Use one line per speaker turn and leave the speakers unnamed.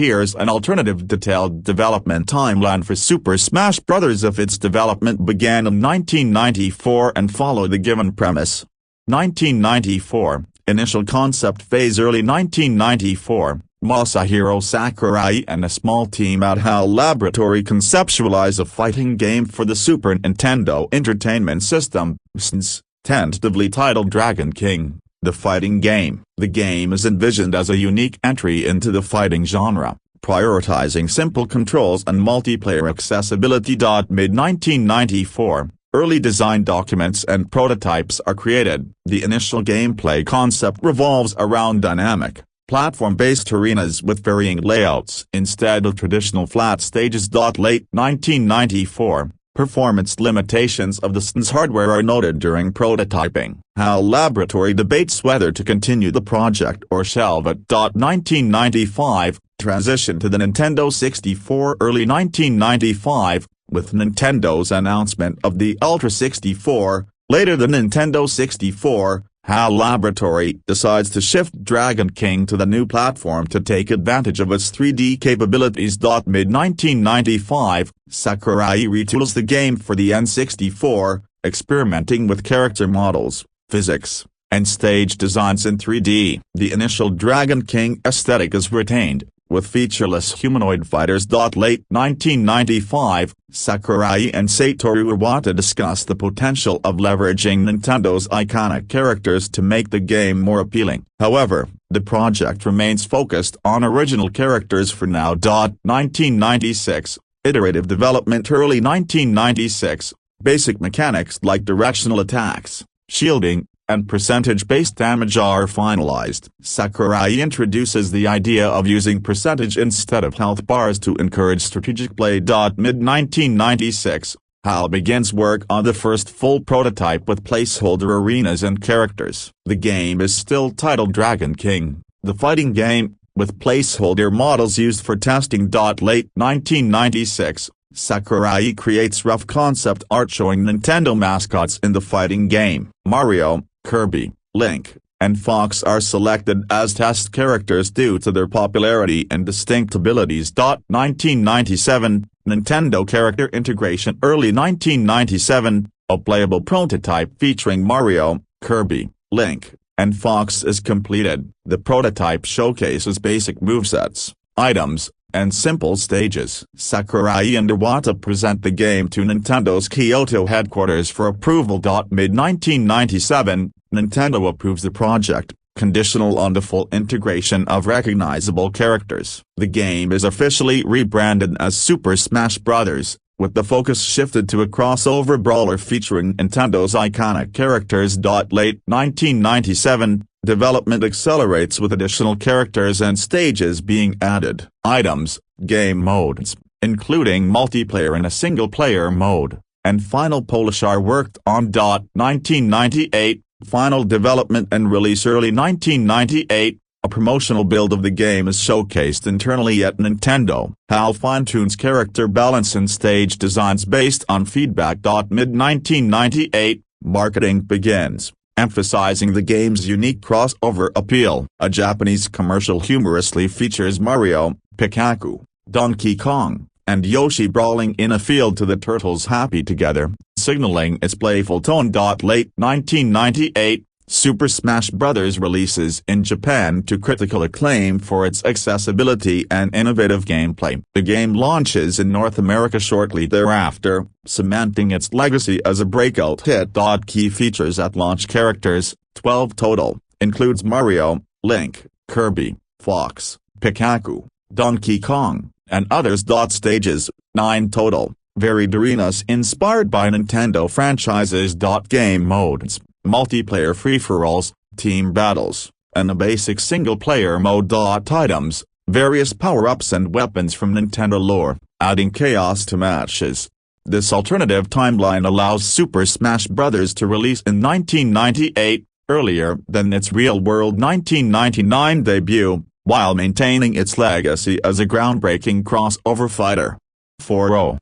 Here's an alternative detailed development timeline for Super Smash Bros. If its development began in 1994 and followed the given premise. 1994, initial concept phase. Early 1994, Masahiro Sakurai and a small team at HAL Laboratory conceptualize a fighting game for the Super Nintendo Entertainment System, SNES, tentatively titled Dragon King, the fighting game. The game is envisioned as a unique entry into the fighting genre, prioritizing simple controls and multiplayer accessibility. Mid-1994, early design documents and prototypes are created. The initial gameplay concept revolves around dynamic, platform-based arenas with varying layouts instead of traditional flat stages. Late 1994, performance limitations of the SNES hardware are noted during prototyping. HAL Laboratory debates whether to continue the project or shelve it. 1995, transition to the Nintendo 64. Early 1995, with Nintendo's announcement of the Ultra 64, later the Nintendo 64, HAL Laboratory decides to shift Dragon King to the new platform to take advantage of its 3D capabilities. Mid-1995, Sakurai retools the game for the N64, experimenting with character models, physics, and stage designs in 3D. The initial Dragon King aesthetic is retained, with featureless humanoid fighters. Late 1995, Sakurai and Satoru Iwata discuss the potential of leveraging Nintendo's iconic characters to make the game more appealing. However, the project remains focused on original characters for now. 1996, iterative development. Early 1996, basic mechanics like directional attacks, shielding, and percentage-based damage are finalized. Sakurai introduces the idea of using percentage instead of health bars to encourage strategic play. Mid-1996, HAL begins work on the first full prototype with placeholder arenas and characters. The game is still titled Dragon King, the fighting game, with placeholder models used for testing. Late 1996, Sakurai creates rough concept art showing Nintendo mascots in the fighting game. Mario, Kirby, Link, and Fox are selected as test characters due to their popularity and distinct abilities. 1997, Nintendo character integration. Early 1997, a playable prototype featuring Mario, Kirby, Link, and Fox is completed. The prototype showcases basic movesets, items, and simple stages. Sakurai and Iwata present the game to Nintendo's Kyoto headquarters for approval. Mid-1997, Nintendo approves the project, conditional on the full integration of recognizable characters. The game is officially rebranded as Super Smash Bros., with the focus shifted to a crossover brawler featuring Nintendo's iconic characters. Late 1997, development accelerates with additional characters and stages being added. Items, game modes, including multiplayer and a single-player mode, and final polish are worked on. 1998, final development and release. Early 1998, a promotional build of the game is showcased internally at Nintendo. HAL fine-tunes character balance and stage designs based on feedback. Mid-1998, marketing begins, emphasizing the game's unique crossover appeal. A Japanese commercial humorously features Mario, Pikachu, Donkey Kong, and Yoshi brawling in a field to the Turtles' Happy Together, signaling its playful tone. Late 1998, Super Smash Bros. Releases in Japan to critical acclaim for its accessibility and innovative gameplay. The game launches in North America shortly thereafter, cementing its legacy as a breakout hit. Key features at launch. Characters, 12 total, includes Mario, Link, Kirby, Fox, Pikachu, Donkey Kong, and others. Stages, 9 total, varied arenas inspired by Nintendo franchises. Game modes, multiplayer free-for-alls, team battles, and a basic single-player mode. Items, various power-ups and weapons from Nintendo lore, adding chaos to matches. This alternative timeline allows Super Smash Bros. To release in 1998, earlier than its real-world 1999 debut, while maintaining its legacy as a groundbreaking crossover fighter. 4-0